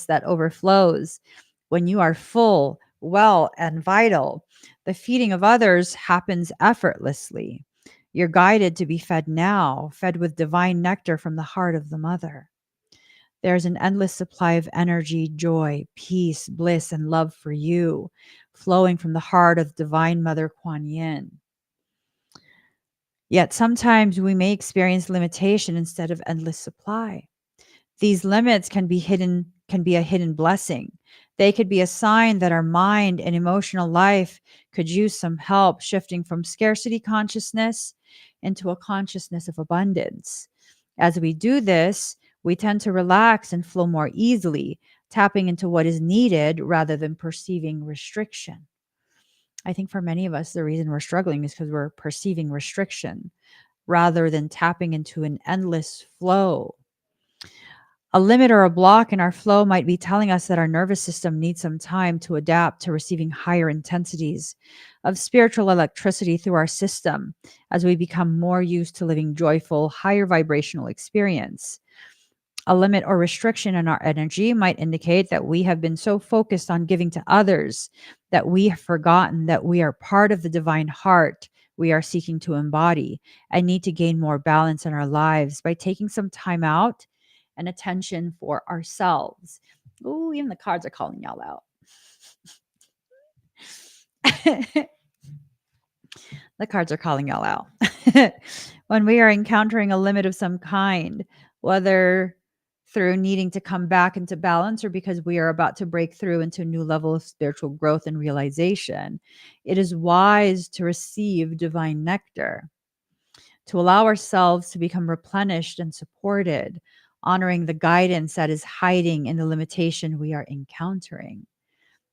that overflows. When you are full, well, and vital, the feeding of others happens effortlessly. You're guided to be fed now, fed with divine nectar from the heart of the mother. There's an endless supply of energy, joy, peace, bliss, and love for you, flowing from the heart of Divine Mother Kuan Yin. Yet sometimes we may experience limitation instead of endless supply. These limits can be a hidden blessing. They could be a sign that our mind and emotional life could use some help shifting from scarcity consciousness into a consciousness of abundance. As we do this, we tend to relax and flow more easily, tapping into what is needed rather than perceiving restriction. I think for many of us, the reason we're struggling is because we're perceiving restriction rather than tapping into an endless flow. A limit or a block in our flow might be telling us that our nervous system needs some time to adapt to receiving higher intensities of spiritual electricity through our system as we become more used to living joyful, higher vibrational experience. A limit or restriction in our energy might indicate that we have been so focused on giving to others that we have forgotten that we are part of the divine heart we are seeking to embody and need to gain more balance in our lives by taking some time out and attention for ourselves. Ooh, even the cards are calling y'all out. The cards are calling y'all out. When we are encountering a limit of some kind, whether through needing to come back into balance or because we are about to break through into a new level of spiritual growth and realization, it is wise to receive divine nectar, to allow ourselves to become replenished and supported, honoring the guidance that is hiding in the limitation we are encountering.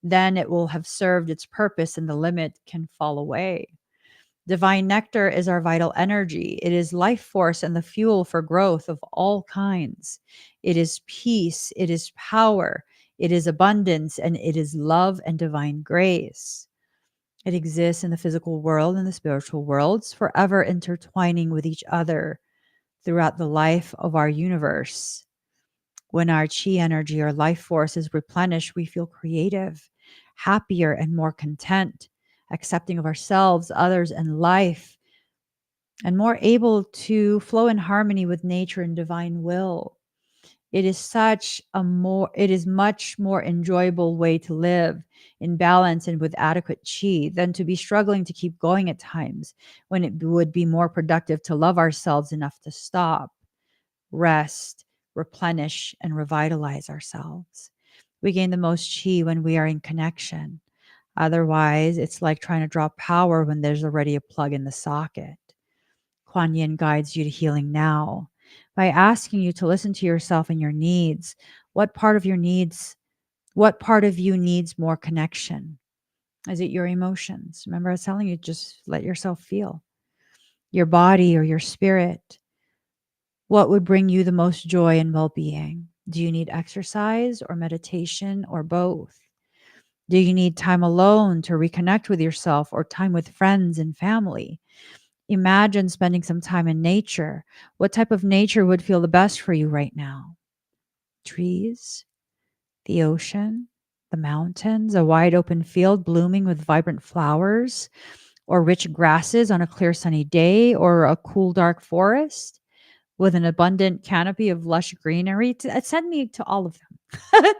Then it will have served its purpose and the limit can fall away. Divine nectar is our vital energy. It is life force and the fuel for growth of all kinds. It is peace. It is power. It is abundance. And it is love and divine grace. It exists in the physical world and the spiritual worlds, forever intertwining with each other throughout the life of our universe. When our chi energy or life force is replenished, we feel creative, happier, and more content, accepting of ourselves, others, and life, and more able to flow in harmony with nature and divine will. It is much more enjoyable way to live in balance and with adequate chi than to be struggling to keep going at times, when it would be more productive to love ourselves enough to stop, rest, replenish, and revitalize ourselves. We gain the most chi when we are in connection. Otherwise, it's like trying to draw power when there's already a plug in the socket. Kuan Yin guides you to healing now by asking you to listen to yourself and your needs. What part of you needs more connection? Is it your emotions? Remember, I was telling you, just let yourself feel your body or your spirit. What would bring you the most joy and well being? Do you need exercise or meditation or both? Do you need time alone to reconnect with yourself or time with friends and family? Imagine spending some time in nature. What type of nature would feel the best for you right now? Trees, the ocean, the mountains, a wide open field blooming with vibrant flowers, or rich grasses on a clear sunny day, or a cool dark forest with an abundant canopy of lush greenery. Send me to all of them.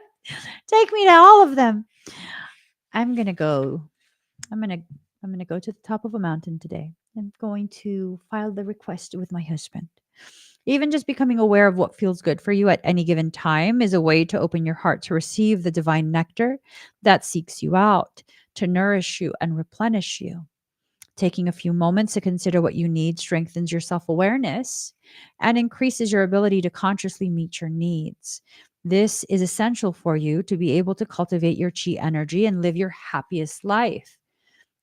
Take me to all of them. I'm gonna go. I'm gonna I'm gonna go to the top of a mountain today. I'm going to file the request with my husband. Even just becoming aware of what feels good for you at any given time is a way to open your heart to receive the divine nectar that seeks you out, to nourish you and replenish you. Taking a few moments to consider what you need strengthens your self awareness and increases your ability to consciously meet your needs. This is essential for you to be able to cultivate your chi energy and live your happiest life.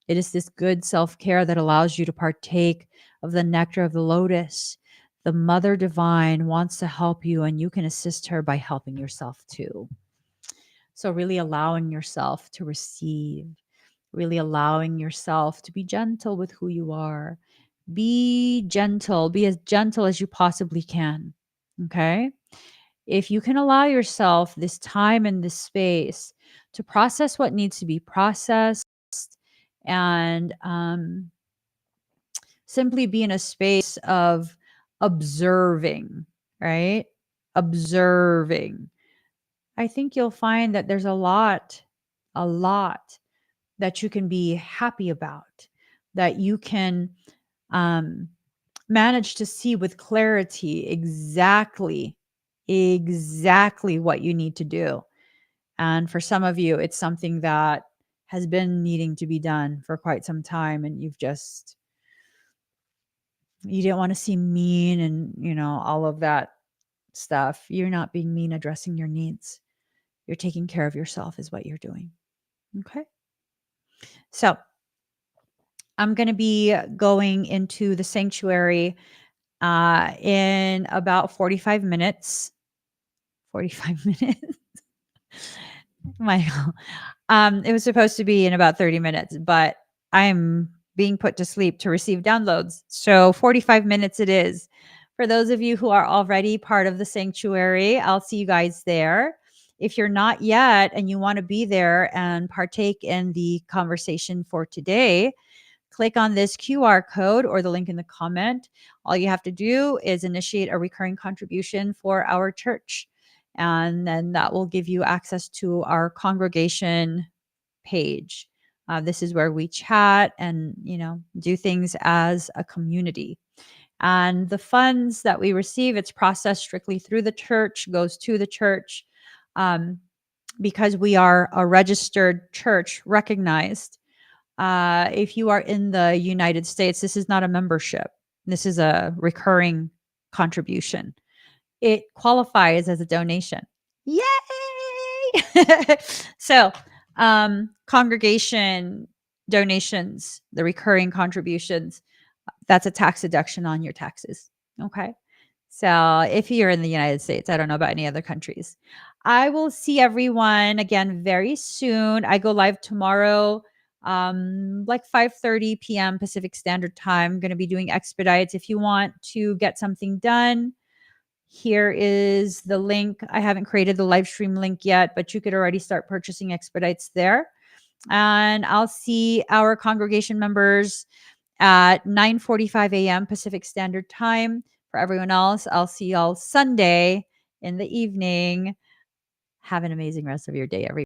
It is this good self care that allows you to partake of the nectar of the lotus. The Mother Divine wants to help you, and you can assist her by helping yourself too. So, really allowing yourself to receive, really allowing yourself to be gentle with who you are. Be gentle, be as gentle as you possibly can. Okay. If you can allow yourself this time and this space to process what needs to be processed, and simply be in a space of observing, right? Observing. I think you'll find that there's a lot that you can be happy about, that you can um, manage to see with clarity exactly what you need to do. And for some of you, it's something that has been needing to be done for quite some time, and you didn't want to seem mean and, all of that stuff. You're not being mean, addressing your needs. You're taking care of yourself, is what you're doing. Okay. So I'm going to be going into the sanctuary in about 45 minutes. 45 minutes. Michael. It was supposed to be in about 30 minutes, but I'm being put to sleep to receive downloads. So 45 minutes it is. For those of you who are already part of the sanctuary, I'll see you guys there. If you're not yet and you want to be there and partake in the conversation for today, click on this QR code or the link in the comment. All you have to do is initiate a recurring contribution for our church. And then that will give you access to our congregation page. This is where we chat and, do things as a community. And the funds that we receive, it's processed strictly through the church, goes to the church. Because we are a registered church, recognized. If you are in the United States, this is not a membership. This is a recurring contribution. It qualifies as a donation. Yay! So, congregation donations, the recurring contributions, that's a tax deduction on your taxes. Okay. So if you're in the United States, I don't know about any other countries. I will see everyone again very soon. I go live tomorrow, like 5:30 p.m. Pacific Standard Time. I'm going to be doing expedites. If you want to get something done, here is the link. I haven't created the live stream link yet, but you could already start purchasing expedites there. And I'll see our congregation members at 9:45 a.m. Pacific Standard Time. For everyone else, I'll see y'all Sunday in the evening. Have an amazing rest of your day, everyone.